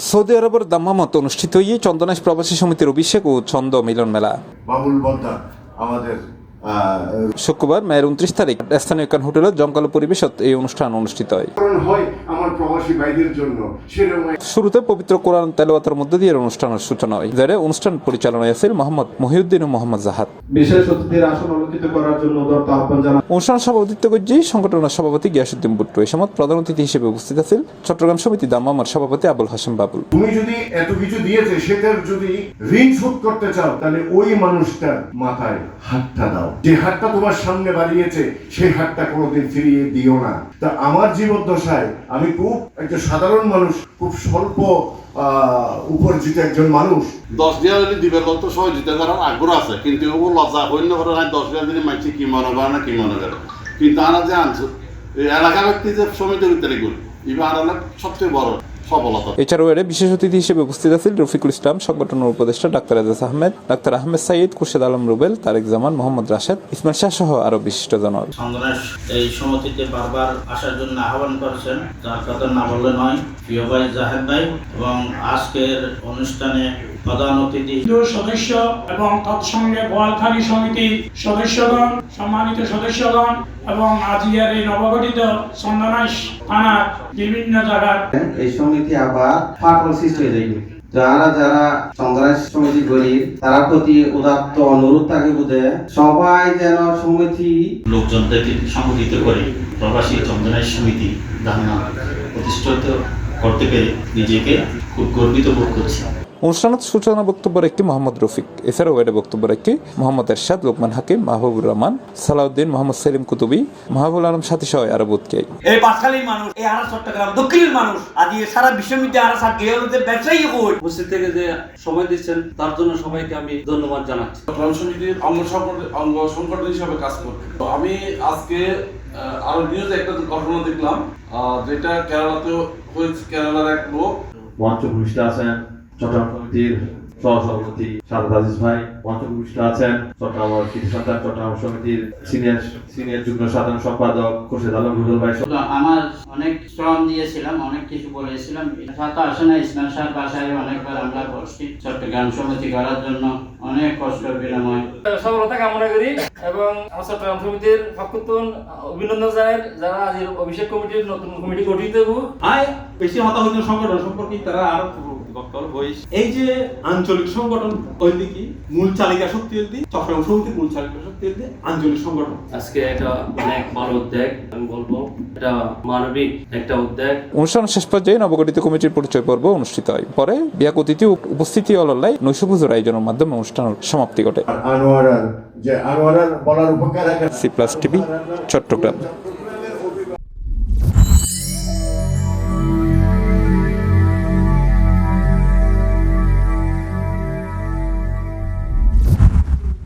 Saudi আরবের দাম্মামত অনুষ্ঠিত হয়ে চন্দনাইশ প্রবাসী সমিতির অভিষেক ও ছন্দ মিলন মেলা বাবুল বদ্দা আমাদের শুক্রবার মেয়ের 29 তারিখ স্থানীয় একটি হোটেলে জমকালো পরিবেশত এই অনুষ্ঠান অনুষ্ঠিত হয়। আমার প্রবাসী ভাইদের জন্য শুরুতে পবিত্র কোরআন তেলাওয়াতের মধ্য দিয়ে অনুষ্ঠানের সূচনা হয়, যারা অনুষ্ঠান পরিচালনায় আছেন মোহাম্মদ মহিউদ্দিন ও মোহাম্মদ জাহাদ। বিশেষ অতিথির আসন অলঙ্কৃত করার জন্য আহ্বান জানান অনুষ্ঠান সভাপতিত্ব করছে সংগঠনের সভাপতি গিয়াসউদ্দিন বুট্টু। এই সময় প্রধান অতিথি হিসেবে উপস্থিত আছেন চট্টগ্রাম সমিতি দাম্মামার সভাপতি আবুল হাসেম বাবুল। তুমি যদি এত কিছু দিয়েছে সেটার যদি ঋণ শোধ করতে চাও তাহলে ওই মানুষটার মাথায় হাতটা দাও, যে হাতটা তোমার সামনে বাড়িয়েছে সেই হাতটা কোনোদিন ফিরিয়ে দিও না। তা আমার জীবদ্দশায় আমি খুব একটা সাধারণ মানুষ, খুব স্বল্প উপার্জিত একজন মানুষ। 10 দিয়া হলে দিবে লোক তো সহযোগিতা করার আগ্রহ আছে, কিন্তু ও লজ্জা হইলে করে না 10 দিয়া দিলে মাইছে কি মনে করে না কি মনে করে, কিন্তু আনা যে আনছো এলাকার ব্যক্তি যে সমিতির উত্তরে করি এবার আনা সবচেয়ে বড় সফলতা। এছাড়াও এর বিশেষ অতিথি হিসেবে উপস্থিত আছেন রফিকুল ইসলাম, সংগঠনের উপদেষ্টা ডাক্তার এজাজ আহমেদ, ডাক্তার আহমেদ সাইদ, খুরশেদ আলম রুবেল, তারেক জামান, মোহাম্মদ রাশেদ, ইসমাইল শাহ সহ আরো বিশিষ্টজন। চন্দনাইশ এই সমিতিতে বারবার আসার জন্য আহ্বান করেছেন, যার কথা না বললে নয়। প্রিয় ভাই জাহেদ ভাই এবং আজকের অনুষ্ঠানে প্রধান অতিথি সদস্য এবং তৎসঙ্গে বোয়ালখালী সমিতির সদস্যগণ, সম্মানিত সদস্যগণ এবং আজিয়ার এই নবগঠিত চন্দনাইশ থানার বিভিন্ন জায়গার এই সমিতি আবার ফাটল সৃষ্টি হয়ে যাবে। যারা চন্দনাইশ সমিতি করি তারা প্রতি উদাত্ত অনুরোধ থাকে বুঝে সবাই যেন সমিতি লোকজনদেরকে সংগঠিত করে প্রবাসী চন্দনাইশ সমিতি দাম্মা প্রতিষ্ঠিত করতে পেরে নিজেকে খুব গর্বিত বোধ করছি। অনুষ্ঠানের সূচনা বক্তব্য রাখি মোহাম্মদ রফিক। এছাড়াও এর বক্তব্য রাখি মোহাম্মদ এরশাদ, লোকমান হাকিম, মাহবুবুর রহমান, সালাউদ্দিন, মোহাম্মদ সেলিম কুতুবি, মাহবুল আলম সাথী সহ আরো বুতকে এই বাকখালীর মানুষ, এই আরা চট্টগ্রাম দক্ষিণের মানুষ, আজ সারা বিশ্ববিদ্যালয় আরা সাত গেরুতে ব্যবসায়ী কই উপস্থিত থেকে যে সময় দিচ্ছেন তার জন্য সবাইকে আমি ধন্যবাদ জানাচ্ছি। চট্টগ্রাম সমিতির অঙ্গ সংগঠন হিসাবে কাজ করব। আমি আজকে আরো নিউজে একটা ঘটনা দেখলাম, যেটা কেরালাতেও হয়েছে। কেরালার এক লোক মঞ্চভূমিষ্ঠ আছেন চট্টগ্রাম সমিতির সহসভাপতি সাদাত আজিজ ভাই, মঞ্চভূমিষ্ঠ আছেন চট্টগ্রাম কৃতি সন্তান চট্টগ্রাম সমিতির সিনিয়র যুগ্ম সাধারণ সম্পাদক খুরশেদ আলম রুবেল ভাই। আমার অনেক শ্রম দিয়েছিলাম, অনেক কিছু বলেছিলাম, সাথে আসে না ইসমাইল শাহ বাসায় অনেকবার আমরা করছি চট্টগ্রাম সমিতি করার জন্য অনেক কষ্ট বিনিময় সফলতা কামনা করি এবং আমার চট্টগ্রাম সমিতির পক্ষতুন অভিনন্দন জানাই যারা আজ অভিষেক কমিটির নতুন কমিটি গঠিত হবো। বেশি হতাহত সংগঠন সম্পর্কে তারা আরো এই যে আঞ্চলিক সংগঠন ঐদিকে মূল চালিকা শক্তি চট্টগ্রাম সমিতির মূল চালিকা শক্তি আঞ্চলিক সংগঠন। আজকে এটা অনেক ভালো উদ্যোগ, আমি বলবো এটা মানবিক একটা উদ্যোগ। অনুষ্ঠান শেষ পর্যায়ে নবগঠিত কমিটির পরিচয় পর্ব অনুষ্ঠিত হয়। পরে বিয়াক অতিথি উপস্থিতি অলল্লাই নৈশভোজের আয়োজনের মাধ্যমে অনুষ্ঠানের সমাপ্তি ঘটে। আনোয়ারার বলার উপকার C+ TV চট্টগ্রাম।